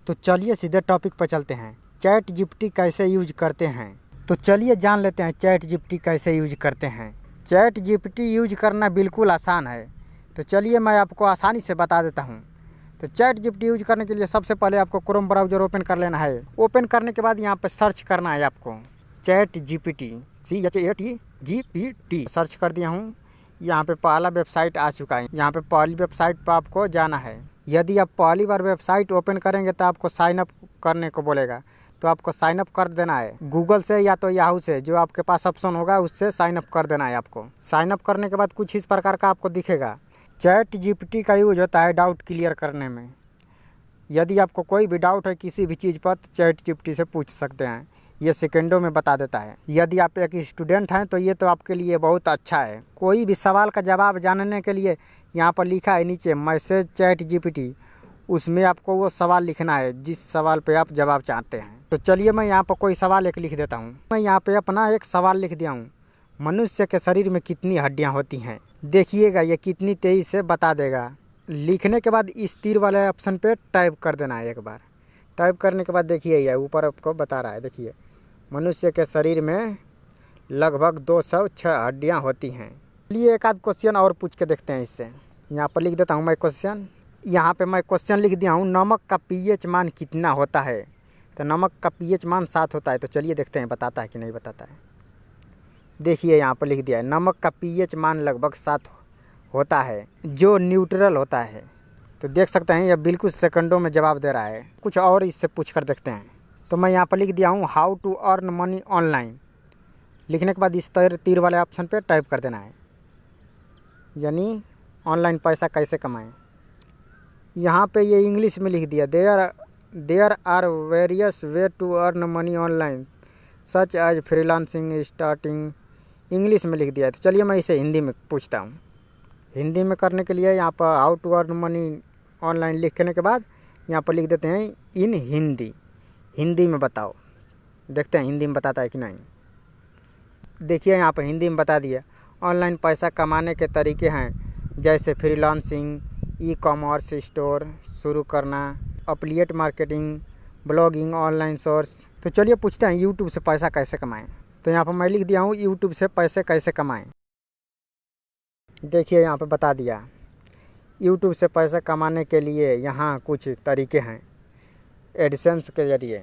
तो चलिए सीधे टॉपिक पर चलते हैं। चैट जीपीटी कैसे यूज करते हैं, तो चलिए जान लेते हैं चैट जीपीटी कैसे यूज करते हैं। चैट जीपीटी यूज करना बिल्कुल आसान है, तो चलिए मैं आपको आसानी से बता देता हूँ। तो चैट जीपीटी यूज करने के लिए सबसे पहले आपको क्रोम ब्राउज़र ओपन कर लेना है। ओपन करने के बाद यहाँ पर सर्च करना है आपको चैट जीपीटी, CHAT सर्च कर दिया हूँ। यहाँ पे पहला वेबसाइट आ चुका है। यहाँ पे पहली वेबसाइट पर आपको जाना है। यदि आप पहली बार वेबसाइट ओपन करेंगे तो आपको साइन अप करने को बोलेगा, तो आपको साइन अप कर देना है गूगल से या तो याहू से, जो आपके पास ऑप्शन होगा उससे साइन अप कर देना है आपको। साइन अप करने के बाद कुछ इस प्रकार का आपको दिखेगा। चैट जीपीटी का यूज होता है डाउट क्लियर करने में। यदि आपको कोई भी डाउट है किसी भी चीज़ पर, तो चैट जीपीटी से पूछ सकते हैं, ये सेकंडों में बता देता है। यदि आप एक स्टूडेंट हैं तो ये तो आपके लिए बहुत अच्छा है। कोई भी सवाल का जवाब जानने के लिए यहाँ पर लिखा है नीचे मैसेज चैट जीपीटी, उसमें आपको वो सवाल लिखना है जिस सवाल पे आप जवाब चाहते हैं। तो चलिए मैं यहाँ पर कोई सवाल एक लिख देता हूँ। मैं यहाँ पे अपना एक सवाल लिख दिया हूँ, मनुष्य के शरीर में कितनी हड्डियाँ होती हैं। देखिएगा ये कितनी तेज़ी से बता देगा। लिखने के बाद इस तीर वाले ऑप्शन पे टाइप कर देना है। एक बार टाइप करने के बाद देखिए ये ऊपर आपको बता रहा है, देखिए मनुष्य के शरीर में लगभग 206 हड्डियाँ होती हैं। चलिए एक आध क्वेश्चन और पूछ के देखते हैं इससे। यहाँ पर लिख देता हूँ मैं क्वेश्चन। यहाँ पे मैं क्वेश्चन लिख दिया हूँ, नमक का पीएच मान कितना होता है। तो नमक का पीएच मान 7 होता है। तो चलिए देखते हैं बताता है कि नहीं बताता है। देखिए यहाँ पर लिख दिया है नमक का पीएच मान लगभग 7 होता है, जो न्यूट्रल होता है। तो देख सकते हैं ये बिल्कुल सेकंडों में जवाब दे रहा है। कुछ और इससे पूछ कर देखते हैं। तो मैं यहाँ पर लिख दिया हूँ how to earn money online. लिखने के बाद इस तीर वाले ऑप्शन पे टाइप कर देना है, यानी ऑनलाइन पैसा कैसे कमाएं। यहाँ पे ये इंग्लिश में लिख दिया, there are various way to earn money online such as freelancing starting, English में लिख दिया है। तो चलिए मैं इसे हिंदी में पूछता हूँ। हिंदी में करने के लिए यहाँ पर how to earn money online लिखने के बाद यहाँ पर लिख देते हैं इन हिंदी में बताओ। देखते हैं हिंदी में बताता है कि नहीं। देखिए यहाँ पर हिंदी में बता दिया, ऑनलाइन पैसा कमाने के तरीके हैं जैसे फ्रीलांसिंग, ई कॉमर्स स्टोर शुरू करना, affiliate marketing, blogging, online source. तो चलिए पूछते हैं यूट्यूब से पैसा कैसे कमाएं। तो यहाँ पर मैं लिख दिया हूँ यूट्यूब से पैसे कैसे कमाएं। देखिए यहाँ पर बता दिया, यूट्यूब से पैसा कमाने के लिए यहाँ कुछ तरीके हैं। एडसेंस के जरिए,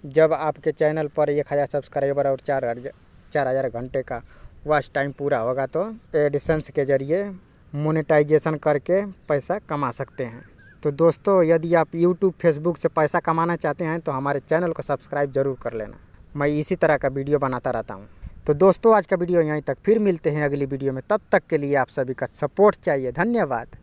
जब आपके चैनल पर 1000 सब्सक्राइबर और 4000 घंटे का वॉच टाइम पूरा होगा तो एडसेंस के जरिए मोनेटाइजेशन करके पैसा कमा सकते हैं। तो दोस्तों यदि आप यूट्यूब फेसबुक से पैसा कमाना चाहते हैं तो हमारे चैनल को सब्सक्राइब ज़रूर कर लेना। मैं इसी तरह का वीडियो बनाता रहता हूँ। तो दोस्तों आज का वीडियो यहीं तक, फिर मिलते हैं अगली वीडियो में। तब तक के लिए आप सभी का सपोर्ट चाहिए। धन्यवाद।